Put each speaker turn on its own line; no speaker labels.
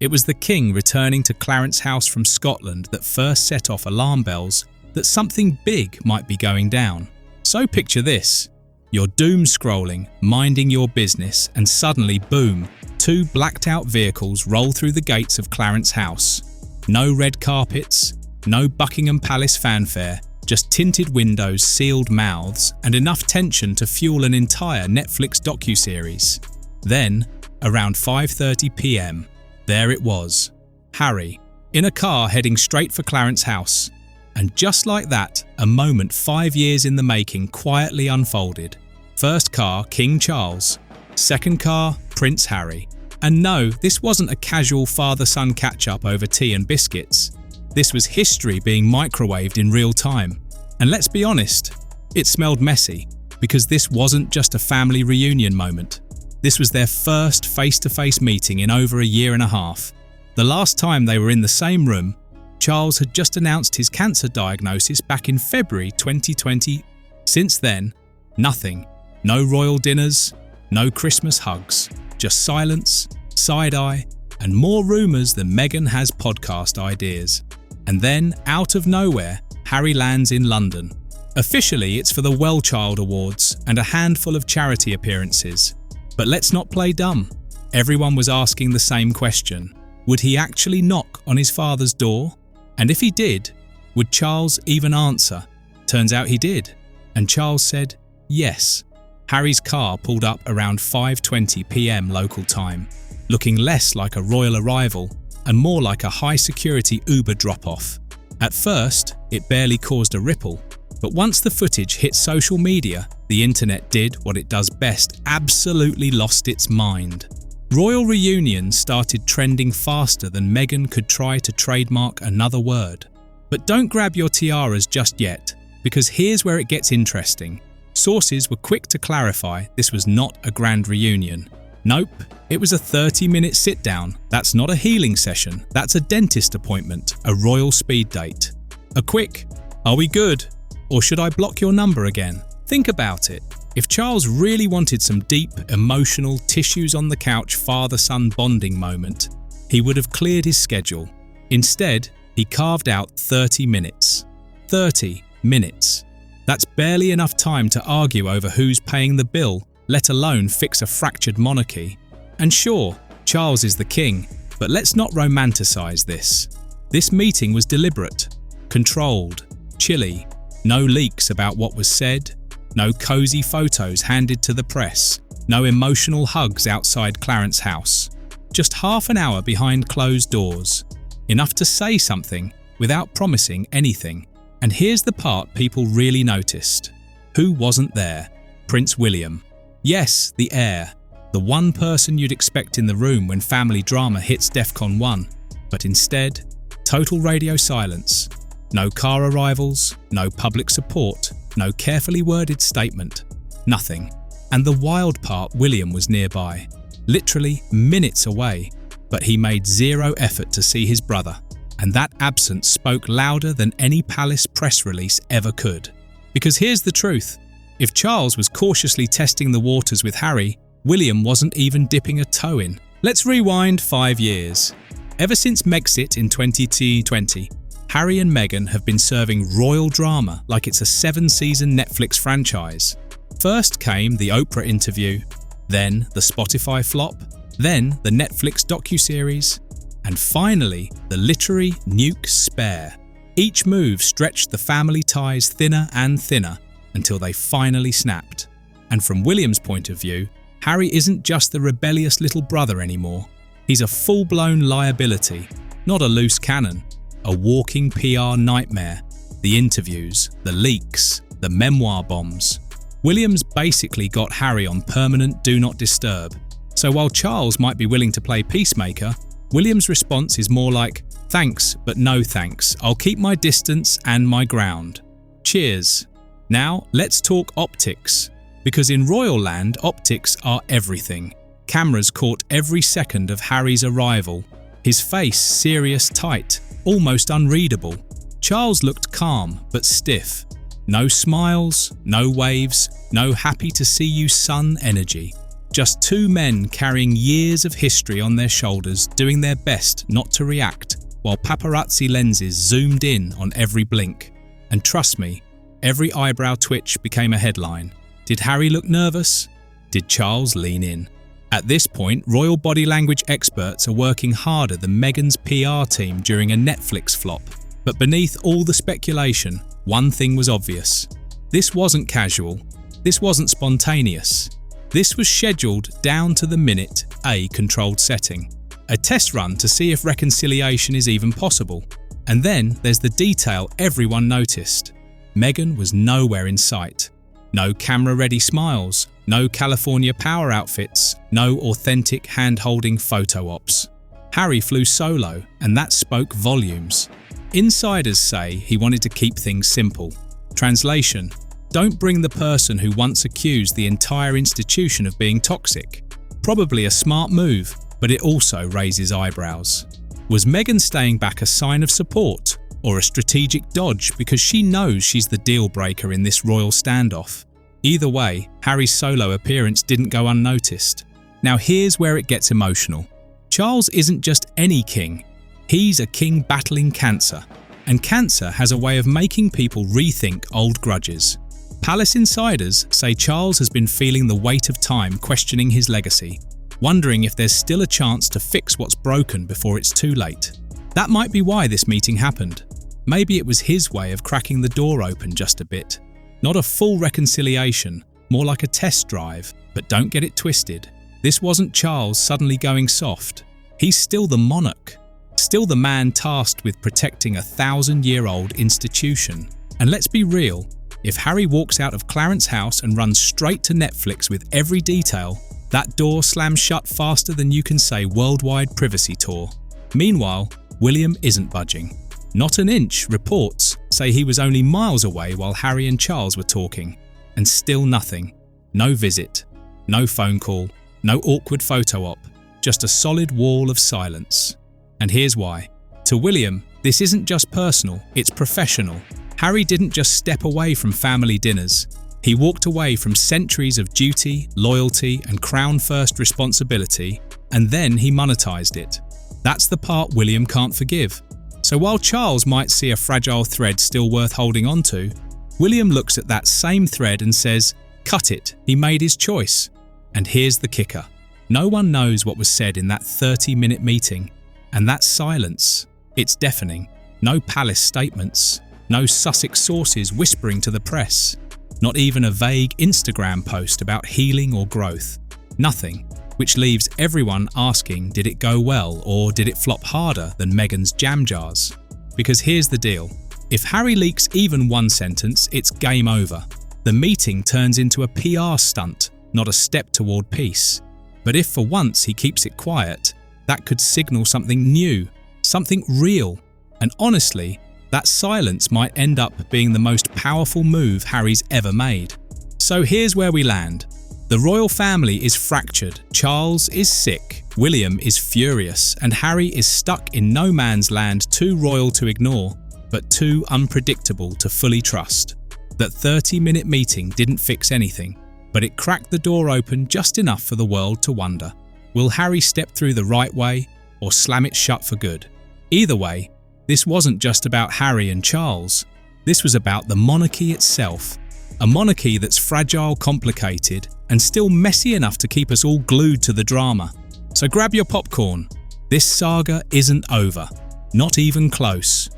It was the king returning to Clarence House from Scotland that first set off alarm bells that something big might be going down. So picture this. You're doom-scrolling, minding your business, and suddenly, boom, 2 blacked-out vehicles roll through the gates of Clarence House. No red carpets, no Buckingham Palace fanfare, just tinted windows, sealed mouths, and enough tension to fuel an entire Netflix docuseries. Then, around 5:30 p.m, there it was, Harry, in a car heading straight for Clarence House. And just like that, a moment 5 years in the making quietly unfolded. First car, King Charles. Second car, Prince Harry. And no, this wasn't a casual father-son catch-up over tea and biscuits. This was history being microwaved in real time. And let's be honest, it smelled messy, because this wasn't just a family reunion moment. This was their first face-to-face meeting in over a year and a half. The last time they were in the same room, Charles had just announced his cancer diagnosis back in February 2020. Since then, nothing. No royal dinners, no Christmas hugs, just silence, side-eye, and more rumours than Meghan has podcast ideas. And then, out of nowhere, Harry lands in London. Officially, it's for the Well Child Awards and a handful of charity appearances. But let's not play dumb. Everyone was asking the same question. Would he actually knock on his father's door? And if he did, would Charles even answer? Turns out he did. And Charles said yes. Harry's car pulled up around 5:20 p.m. local time, looking less like a royal arrival and more like a high-security Uber drop-off. At first, it barely caused a ripple, but once the footage hit social media, the internet did what it does best, absolutely lost its mind. Royal reunions started trending faster than Meghan could try to trademark another word. But don't grab your tiaras just yet, because here's where it gets interesting. Sources were quick to clarify this was not a grand reunion. Nope, it was a 30-minute sit-down. That's not a healing session, that's a dentist appointment, a royal speed date. A quick, are we good? Or should I block your number again? Think about it. If Charles really wanted some deep, emotional, tissues on the couch father-son bonding moment, he would have cleared his schedule. Instead, he carved out 30 minutes. 30 minutes. That's barely enough time to argue over who's paying the bill, let alone fix a fractured monarchy. And sure, Charles is the king, but let's not romanticize this. This meeting was deliberate, controlled, chilly, no leaks about what was said, no cozy photos handed to the press, no emotional hugs outside Clarence House. Just half an hour behind closed doors. Enough to say something without promising anything. And here's the part people really noticed. Who wasn't there? Prince William. Yes, the heir. The one person you'd expect in the room when family drama hits DEFCON 1. But instead, total radio silence. No car arrivals, no public support, no carefully worded statement. Nothing. And the wild part, William was nearby. Literally minutes away. But he made zero effort to see his brother. And that absence spoke louder than any palace press release ever could. Because here's the truth. If Charles was cautiously testing the waters with Harry, William wasn't even dipping a toe in. Let's rewind 5 years. Ever since Megxit in 2020, Harry and Meghan have been serving royal drama like it's a 7-season Netflix franchise. First came the Oprah interview, then the Spotify flop, then the Netflix docuseries, and finally the literary nuke spare. Each move stretched the family ties thinner and thinner until they finally snapped. And from William's point of view, Harry isn't just the rebellious little brother anymore. He's a full-blown liability, not a loose cannon, a walking PR nightmare. The interviews, the leaks, the memoir bombs. William's basically got Harry on permanent do not disturb. So while Charles might be willing to play peacemaker, William's response is more like, thanks, but no thanks. I'll keep my distance and my ground. Cheers. Now, let's talk optics. Because in royal land, optics are everything. Cameras caught every second of Harry's arrival. His face serious tight, almost unreadable. Charles looked calm, but stiff. No smiles, no waves, no happy to see you son energy. Just two men carrying years of history on their shoulders, doing their best not to react, while paparazzi lenses zoomed in on every blink. And trust me, every eyebrow twitch became a headline. Did Harry look nervous? Did Charles lean in? At this point, royal body language experts are working harder than Meghan's PR team during a Netflix flop. But beneath all the speculation, one thing was obvious. This wasn't casual. This wasn't spontaneous. This was scheduled down to the minute, a controlled setting. A test run to see if reconciliation is even possible. And then there's the detail everyone noticed. Meghan was nowhere in sight. No camera-ready smiles, no California power outfits, no authentic hand-holding photo ops. Harry flew solo, and that spoke volumes. Insiders say he wanted to keep things simple. Translation: don't bring the person who once accused the entire institution of being toxic. Probably a smart move, but it also raises eyebrows. Was Meghan staying back a sign of support, or a strategic dodge because she knows she's the deal breaker in this royal standoff? Either way, Harry's solo appearance didn't go unnoticed. Now here's where it gets emotional. Charles isn't just any king. He's a king battling cancer. And cancer has a way of making people rethink old grudges. Palace insiders say Charles has been feeling the weight of time, questioning his legacy, wondering if there's still a chance to fix what's broken before it's too late. That might be why this meeting happened. Maybe it was his way of cracking the door open just a bit. Not a full reconciliation, more like a test drive, but don't get it twisted. This wasn't Charles suddenly going soft. He's still the monarch, still the man tasked with protecting a 1,000-year-old institution. And let's be real, if Harry walks out of Clarence House and runs straight to Netflix with every detail, that door slams shut faster than you can say worldwide privacy tour. Meanwhile, William isn't budging. Not an inch. Reports say he was only miles away while Harry and Charles were talking. And still nothing. No visit, no phone call, no awkward photo op, just a solid wall of silence. And here's why. To William, this isn't just personal, it's professional. Harry didn't just step away from family dinners. He walked away from centuries of duty, loyalty, and crown-first responsibility, and then he monetized it. That's the part William can't forgive. So while Charles might see a fragile thread still worth holding on to, William looks at that same thread and says, cut it, he made his choice. And here's the kicker. No one knows what was said in that 30-minute meeting. And that silence, it's deafening. No palace statements, no Sussex sources whispering to the press, not even a vague Instagram post about healing or growth. Nothing. Which leaves everyone asking, did it go well or did it flop harder than Meghan's jam jars? Because here's the deal. If Harry leaks even one sentence, it's game over. The meeting turns into a PR stunt, not a step toward peace. But if for once he keeps it quiet, that could signal something new, something real. And honestly, that silence might end up being the most powerful move Harry's ever made. So here's where we land. The royal family is fractured, Charles is sick, William is furious, and Harry is stuck in no man's land, too royal to ignore, but too unpredictable to fully trust. That 30-minute meeting didn't fix anything, but it cracked the door open just enough for the world to wonder. Will Harry step through the right way or slam it shut for good? Either way, this wasn't just about Harry and Charles. This was about the monarchy itself. A monarchy that's fragile, complicated, and still messy enough to keep us all glued to the drama. So grab your popcorn. This saga isn't over. Not even close.